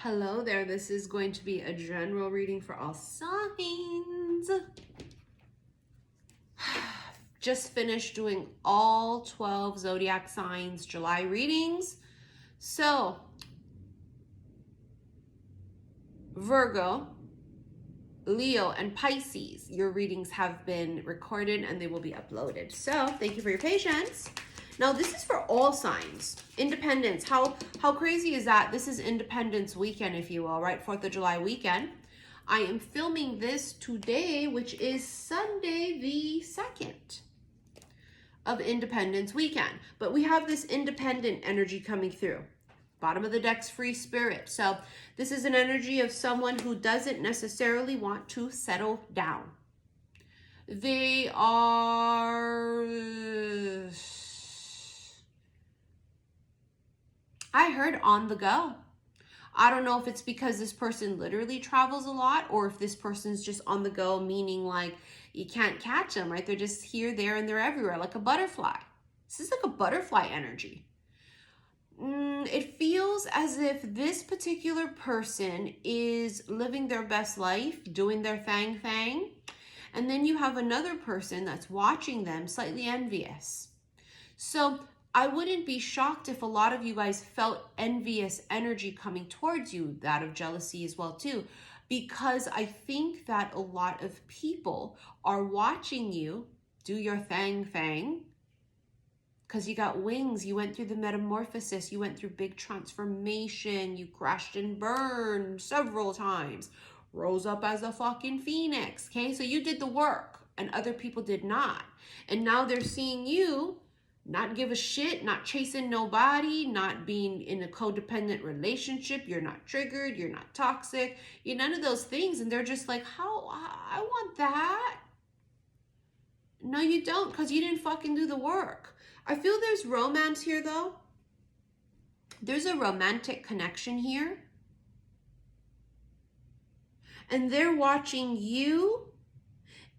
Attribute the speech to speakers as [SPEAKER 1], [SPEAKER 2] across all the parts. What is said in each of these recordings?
[SPEAKER 1] Hello there, this is going to be a general reading for all signs. Just finished doing all 12 zodiac signs July readings. So, Virgo, Leo, and Pisces, your readings have been recorded and they will be uploaded. So, thank you for your patience. Now, this is for all signs. Independence. How crazy is that? This is Independence weekend, if you will, right? 4th of July weekend. I am filming this today, which is Sunday the 2nd of Independence weekend. But we have this independent energy coming through. Bottom of the deck's free spirit. So this is an energy of someone who doesn't necessarily want to settle down. They are... I heard on the go. I don't know if it's because this person literally travels a lot or if this person's just on the go, meaning like you can't catch them, right? They're just here, there, and they're everywhere, like a butterfly. This is like a butterfly energy. It feels as if this particular person is living their best life, doing their thing. And then you have another person that's watching them, slightly envious. So I wouldn't be shocked if a lot of you guys felt envious energy coming towards you, that of jealousy as well too, because I think that a lot of people are watching you do your thing, because you got wings, you went through the metamorphosis, you went through big transformation, you crashed and burned several times, rose up as a fucking phoenix, okay? So you did the work and other people did not. And now they're seeing you not give a shit, not chasing nobody, not being in a codependent relationship. You're not triggered, you're not toxic, you're none of those things. And they're just like, how? I want that. No, you don't, because you didn't fucking do the work. I feel there's romance here though. There's a romantic connection here. And they're watching you.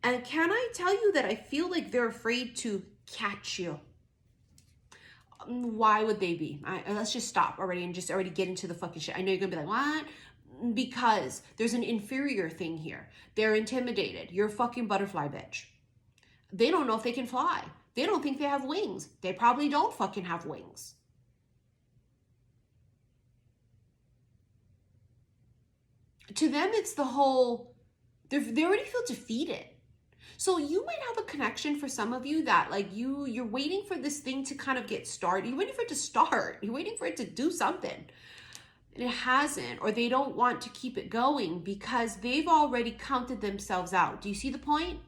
[SPEAKER 1] And can I tell you that I feel like they're afraid to catch you? Why would they be? Let's just stop already and just already get into the fucking shit. I know you're gonna be like, what? Because there's an inferior thing here. They're intimidated. You're a fucking butterfly bitch. They don't know if they can fly. They don't think they have wings. They probably don't fucking have wings. To them, it's the whole, they already feel defeated. So you might have a connection for some of you that like you're waiting for this thing to kind of get started. You're waiting for it to start. You're waiting for it to do something. And it hasn't, or they don't want to keep it going because they've already counted themselves out. Do you see the point?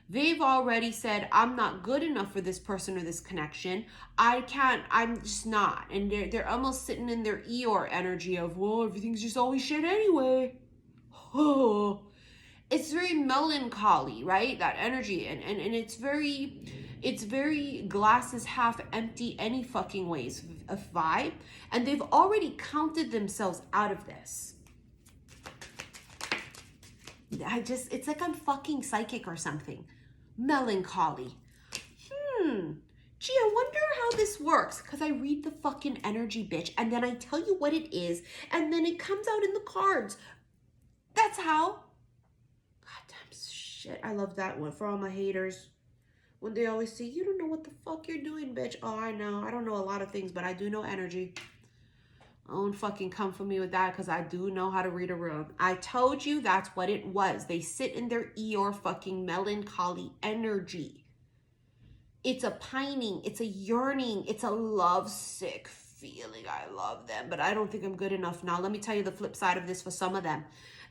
[SPEAKER 1] They've already said, I'm not good enough for this person or this connection. I can't, I'm just not. And they're almost sitting in their Eeyore energy of, well, everything's just always shit anyway. Oh. It's very melancholy, right? That energy. And it's very glasses half empty any fucking ways of vibe. And they've already counted themselves out of this. It's like I'm fucking psychic or something. Melancholy. Gee, I wonder how this works. Because I read the fucking energy, bitch. And then I tell you what it is. And then it comes out in the cards. That's how. Shit, I love that one for all my haters. When they always say, you don't know what the fuck you're doing, bitch. Oh, I know. I don't know a lot of things, but I do know energy. Don't fucking come for me with that because I do know how to read a room. I told you that's what it was. They sit in their Eeyore fucking melancholy energy. It's a pining. It's a yearning. It's a lovesick feeling. I love them, but I don't think I'm good enough. Now, let me tell you the flip side of this for some of them.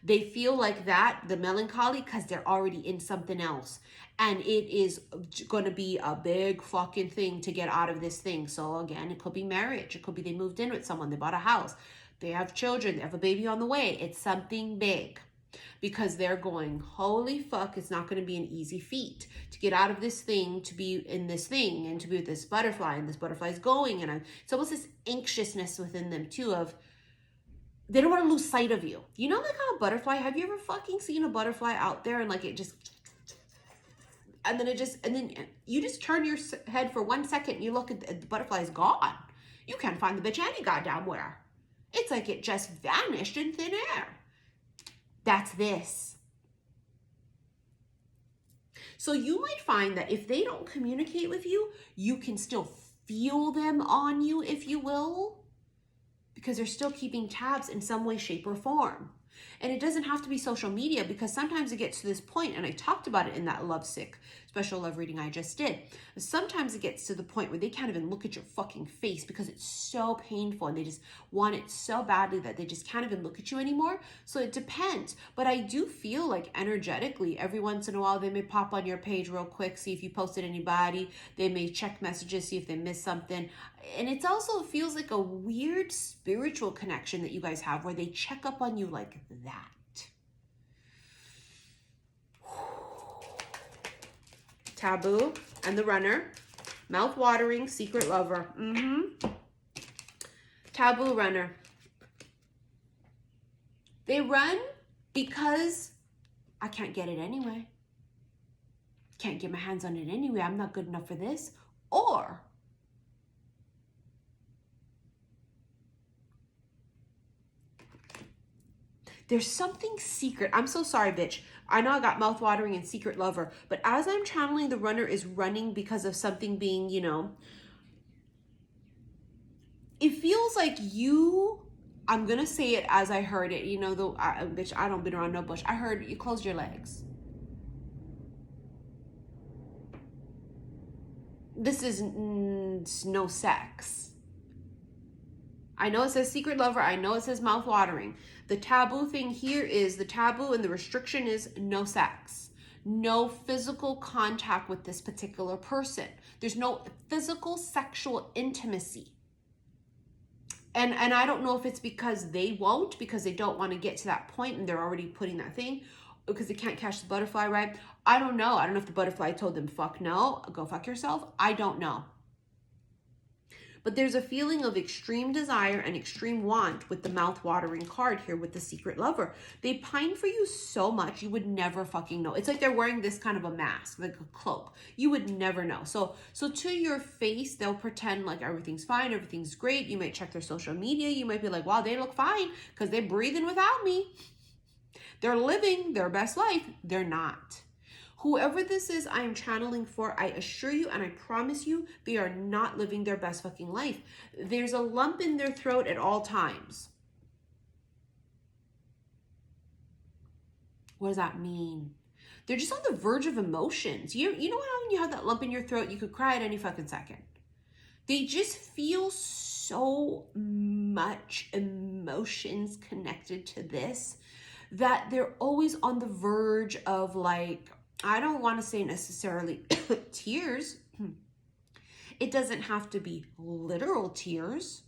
[SPEAKER 1] They feel like that, the melancholy, because they're already in something else. And it is going to be a big fucking thing to get out of this thing. So again, it could be marriage. It could be they moved in with someone. They bought a house. They have children. They have a baby on the way. It's something big. Because they're going, holy fuck, it's not going to be an easy feat to get out of this thing, to be in this thing, and to be with this butterfly. And this butterfly is going. And it's almost this anxiousness within them too of, they don't want to lose sight of you. You know, like how a butterfly, have you ever fucking seen a butterfly out there and like it just, and then you just turn your head for 1 second and you look at the butterfly is gone. You can't find the bitch any goddamn where. It's like it just vanished in thin air. That's this. So you might find that if they don't communicate with you, you can still feel them on you, if you will, because they're still keeping tabs in some way, shape, or form. And it doesn't have to be social media, because sometimes it gets to this point, and I talked about it in that Lovesick special love reading I just did. Sometimes it gets to the point where they can't even look at your fucking face because it's so painful, and they just want it so badly that they just can't even look at you anymore. So it depends. But I do feel like energetically, every once in a while, they may pop on your page real quick, see if you posted anybody. They may check messages, see if they missed something. And it also feels like a weird spiritual connection that you guys have, where they check up on you like that. Taboo and the runner. Mouth-watering, secret lover. Taboo, runner. They run because I can't get it anyway. Can't get my hands on it anyway. I'm not good enough for this. Or there's something secret. I'm so sorry, bitch. I know I got mouth-watering and secret lover, but as I'm channeling, the runner is running because of something being, you know, it feels like you, I'm going to say it as I heard it, you know, bitch, I don't beat around no bush. I heard you closed your legs. This is no sex. I know it says secret lover. I know it says mouth-watering. The taboo thing here is, the taboo and the restriction is no sex. No physical contact with this particular person. There's no physical sexual intimacy. And I don't know if it's because they won't, because they don't want to get to that point and they're already putting that thing, because they can't catch the butterfly, right? I don't know. I don't know if the butterfly told them, fuck no, go fuck yourself. I don't know. But there's a feeling of extreme desire and extreme want with the mouth-watering card here with the secret lover. They pine for you so much, you would never fucking know. It's like they're wearing this kind of a mask, like a cloak. You would never know. So to your face, they'll pretend like everything's fine, everything's great. You might check their social media. You might be like, wow, they look fine because they're breathing without me. They're living their best life. They're not. Whoever this is I am channeling for, I assure you and I promise you, they are not living their best fucking life. There's a lump in their throat at all times. What does that mean? They're just on the verge of emotions. You know how when you have that lump in your throat, you could cry at any fucking second. They just feel so much emotions connected to this that they're always on the verge of, like, I don't want to say necessarily tears. It doesn't have to be literal tears.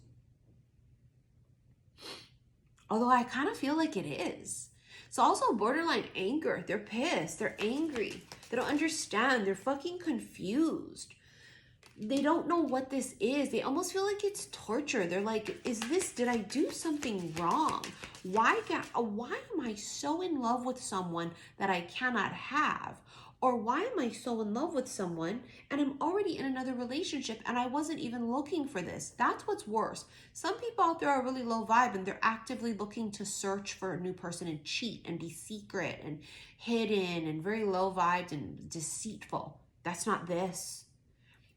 [SPEAKER 1] Although I kind of feel like it is. It's also borderline anger. They're pissed. They're angry. They don't understand. They're fucking confused. They don't know what this is. They almost feel like it's torture. They're like, did I do something wrong? Why am I so in love with someone that I cannot have? Or why am I so in love with someone and I'm already in another relationship and I wasn't even looking for this? That's what's worse. Some people out there are really low vibe and they're actively looking to search for a new person and cheat and be secret and hidden and very low vibed and deceitful. That's not this.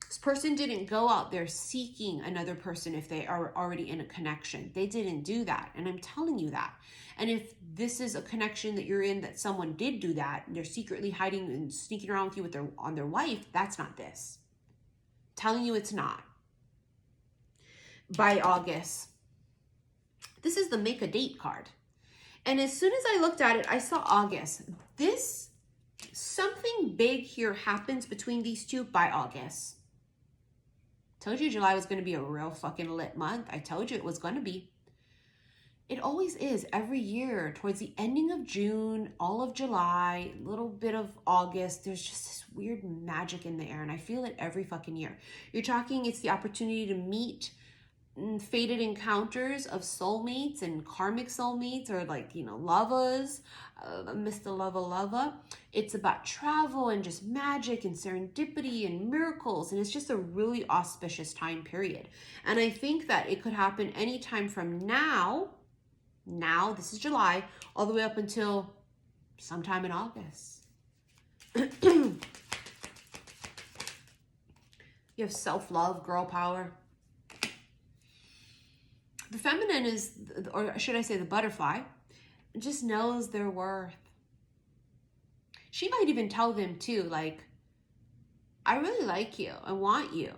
[SPEAKER 1] This person didn't go out there seeking another person if they are already in a connection. They didn't do that. And I'm telling you that. And if this is a connection that you're in that someone did do that, and they're secretly hiding and sneaking around with you on their wife, that's not this. I'm telling you it's not. By August. This is the make a date card. And as soon as I looked at it, I saw August. Something big here happens between these two by August. Told you July was going to be a real fucking lit month. I told you it was going to be. It always is every year towards the ending of June, all of July, a little bit of August. There's just this weird magic in the air and I feel it every fucking year. You're talking, it's the opportunity to meet fated encounters of soulmates and karmic soulmates, or like, you know, lovers, Mr. Lover. It's about travel and just magic and serendipity and miracles, and it's just a really auspicious time period. And I think that it could happen anytime from now, this is July, all the way up until sometime in August. You have self-love, girl power. The feminine is, or should I say the butterfly, just knows their worth. She might even tell them too, like, I really like you. I want you.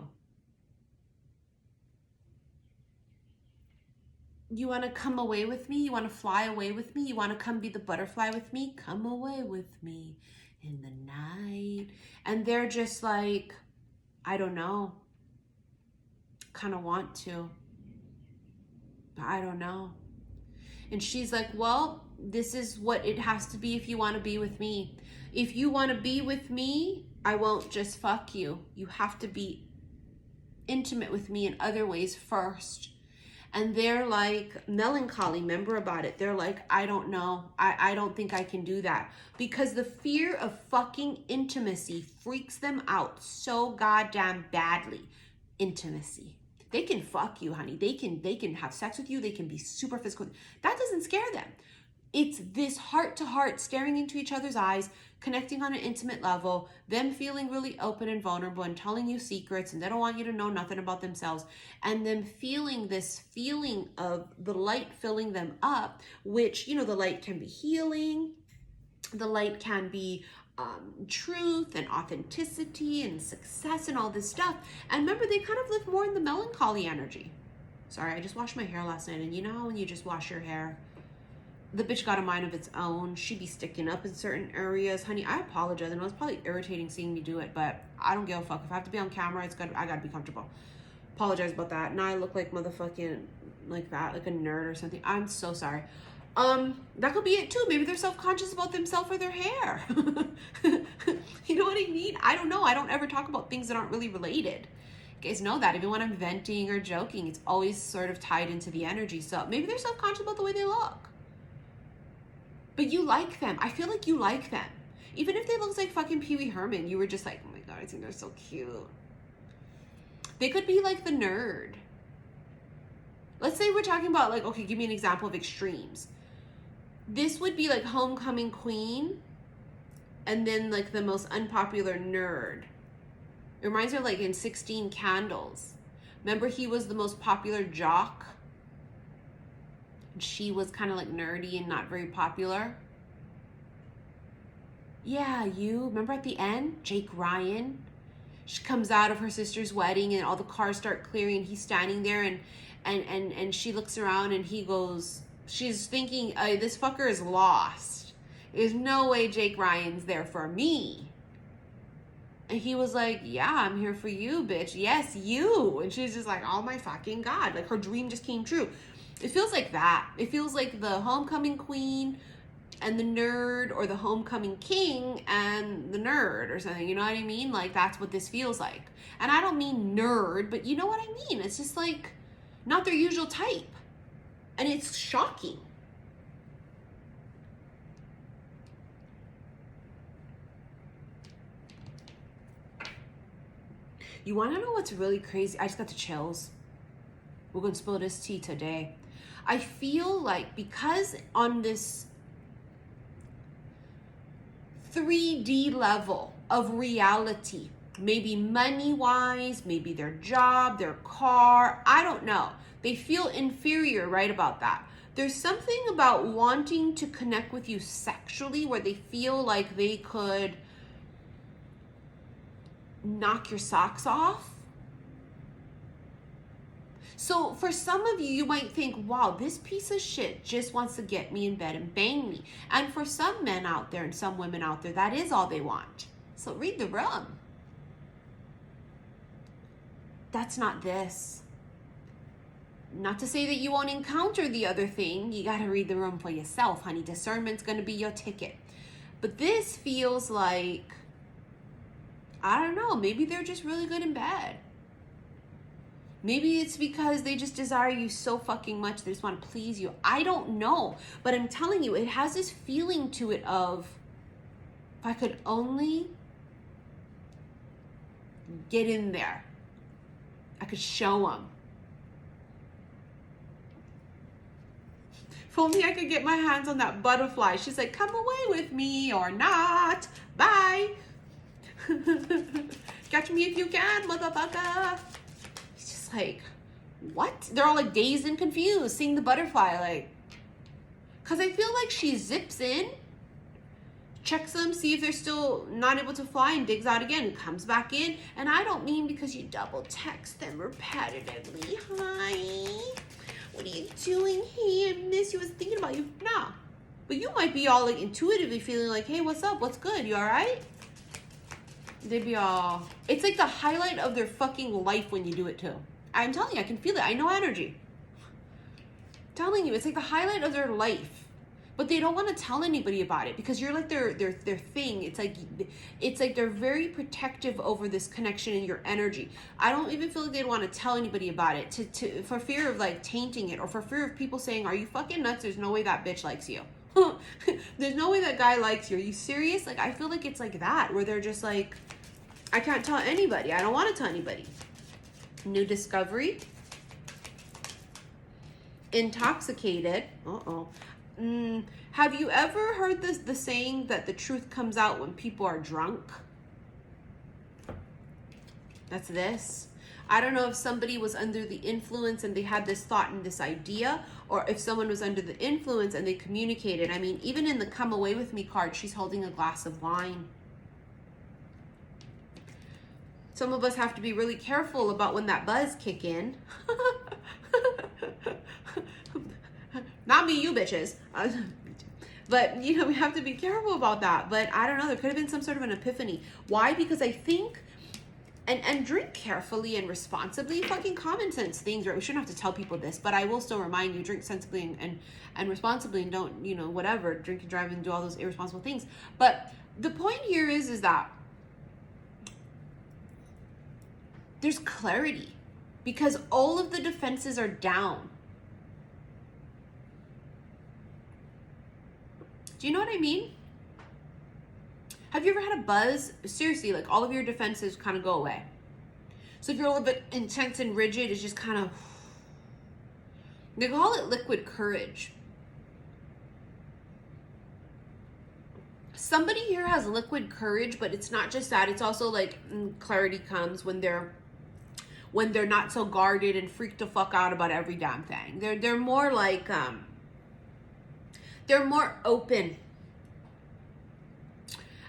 [SPEAKER 1] You want to come away with me? You want to fly away with me? You want to come be the butterfly with me? Come away with me in the night. And they're just like, I don't know. Kind of want to. I don't know. And she's like, well, this is what it has to be if you want to be with me. If you want to be with me, I won't just fuck you. You have to be intimate with me in other ways first. And they're like melancholy, remember about it. They're like, I don't know. I don't think I can do that. Because the fear of fucking intimacy freaks them out so goddamn badly. Intimacy. They can fuck you, honey. They can have sex with you. They can be super physical. That doesn't scare them. It's this heart to heart, staring into each other's eyes, connecting on an intimate level, them feeling really open and vulnerable and telling you secrets, and they don't want you to know nothing about themselves, and them feeling this feeling of the light filling them up, which, you know, the light can be healing. The light can be truth and authenticity and success and all this stuff. And remember, they kind of live more in the melancholy energy. Sorry, I just washed my hair last night, and you know how when you just wash your hair, the bitch got a mind of its own. She be sticking up in certain areas. Honey, I apologize. I know it's probably irritating seeing me do it, but I don't give a fuck. If I have to be on camera, I gotta be comfortable. Apologize about that. Now I look like motherfucking like that, like a nerd or something. I'm so sorry. That could be it too. Maybe they're self-conscious about themselves or their hair. You know what I mean? I don't know. I don't ever talk about things that aren't really related. You guys know that. Even when I'm venting or joking, it's always sort of tied into the energy. So maybe they're self-conscious about the way they look. But you like them. I feel like you like them. Even if they look like fucking Pee Wee Herman, you were just like, oh my God, I think they're so cute. They could be like the nerd. Let's say we're talking about like, okay, give me an example of extremes. This would be like homecoming queen and then like the most unpopular nerd. It reminds me of like in 16 Candles. Remember, he was the most popular jock? She was kind of like nerdy and not very popular. Yeah, you remember at the end, Jake Ryan? She comes out of her sister's wedding and all the cars start clearing and he's standing there and she looks around and he goes, she's thinking, this fucker is lost. There's no way Jake Ryan's there for me. And he was like, yeah, I'm here for you, bitch. Yes, you. And she's just like, oh my fucking God. Like her dream just came true. It feels like that. It feels like the homecoming queen and the nerd, or the homecoming king and the nerd or something. You know what I mean? Like that's what this feels like. And I don't mean nerd, but you know what I mean? It's just like not their usual type. And it's shocking. You want to know what's really crazy? I just got the chills. We're going to spill this tea today. I feel like because on this 3D level of reality, maybe money-wise, maybe their job, their car, I don't know. They feel inferior, right, about that. There's something about wanting to connect with you sexually where they feel like they could knock your socks off. So for some of you, you might think, wow, this piece of shit just wants to get me in bed and bang me. And for some men out there and some women out there, that is all they want. So read the room. That's not this. Not to say that you won't encounter the other thing. You got to read the room for yourself, honey. Discernment's going to be your ticket. But this feels like, I don't know, maybe they're just really good in bed. Maybe it's because they just desire you so fucking much. They just want to please you. I don't know. But I'm telling you, it has this feeling to it of, if I could only get in there, I could show them. If only I could get my hands on that butterfly. She's like, come away with me or not. Bye. Catch me if you can, motherfucker. It's just like, what? They're all like dazed and confused seeing the butterfly. Like, because I feel like she zips in, checks them, see if they're still not able to fly, and digs out again and comes back in. And I don't mean because you double text them repetitively. Hi. What are you doing? Hey, I miss you. I was thinking about you. Nah. But you might be all like intuitively feeling like, hey, what's up? What's good? You all right? They'd be all, it's like the highlight of their fucking life when you do it too. I'm telling you, I can feel it. I know energy. I'm telling you, it's like the highlight of their life. But they don't want to tell anybody about it because you're like their thing. It's like they're very protective over this connection and your energy. I don't even feel like they'd want to tell anybody about it for fear of like tainting it, or for fear of people saying, are you fucking nuts? There's no way that bitch likes you. There's no way that guy likes you. Are you serious? Like, I feel like it's like that, where they're just like, I can't tell anybody. I don't want to tell anybody. New discovery. Intoxicated. Uh-oh. Have you ever heard the saying that the truth comes out when people are drunk? That's this. I don't know if somebody was under the influence and they had this thought and this idea, or if someone was under the influence and they communicated. I mean, even in the come away with me card, she's holding a glass of wine. Some of us have to be really careful about when that buzz kick in. Not me, you bitches. But, you know, we have to be careful about that. But I don't know, there could have been some sort of an epiphany. Why? Because I think, and drink carefully and responsibly, fucking common sense things, right? We shouldn't have to tell people this, but I will still remind you, drink sensibly and responsibly, and don't, you know, whatever, drink and drive and do all those irresponsible things. But the point here is that there's clarity because all of the defenses are down. Do you know what I mean? Have you ever had a buzz? Seriously, like all of your defenses kind of go away. So if you're a little bit intense and rigid, it's just kind of, they call it liquid courage. Somebody here has liquid courage, but it's not just that. It's also like clarity comes when they're not so guarded and freaked the fuck out about every damn thing. They're more like, they're more open,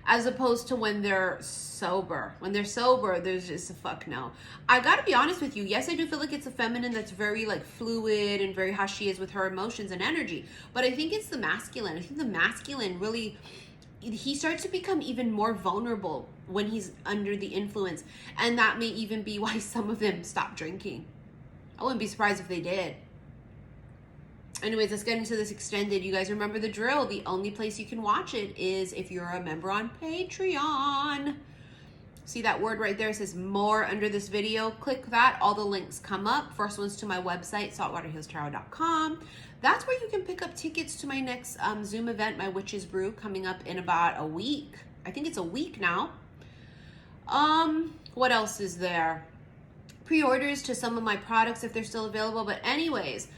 [SPEAKER 1] as opposed to when they're sober. When they're sober, there's just a fuck no. I gotta be honest with you. Yes, I do feel like it's a feminine that's very like fluid and very how she is with her emotions and energy. But I think it's the masculine. I think the masculine really, he starts to become even more vulnerable when he's under the influence. And that may even be why some of them stop drinking. I wouldn't be surprised if they did. Anyways, let's get into this extended. You guys remember the drill. The only place you can watch it is if you're a member on Patreon. See that word right there? It says more under this video. Click that. All the links come up. First one's to my website, saltwaterhillstarot.com. That's where you can pick up tickets to my next Zoom event, my Witch's Brew, coming up in about a week. I think it's a week now. What else is there? Pre-orders to some of my products if they're still available. But anyways,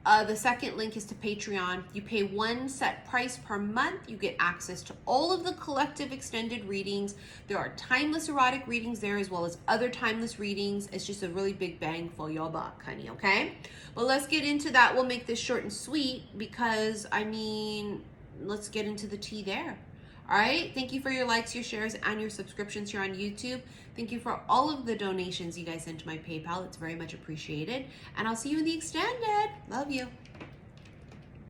[SPEAKER 1] the second link is to Patreon. You pay one set price per month. You get access to all of the collective extended readings. There are timeless erotic readings there as well as other timeless readings. It's just a really big bang for your buck, honey, okay? Well, let's get into that. We'll make this short and sweet because, I mean, let's get into the tea there. All right, thank you for your likes, your shares, and your subscriptions here on YouTube. Thank you for all of the donations you guys send to my PayPal. It's very much appreciated. And I'll see you in the extended. Love you.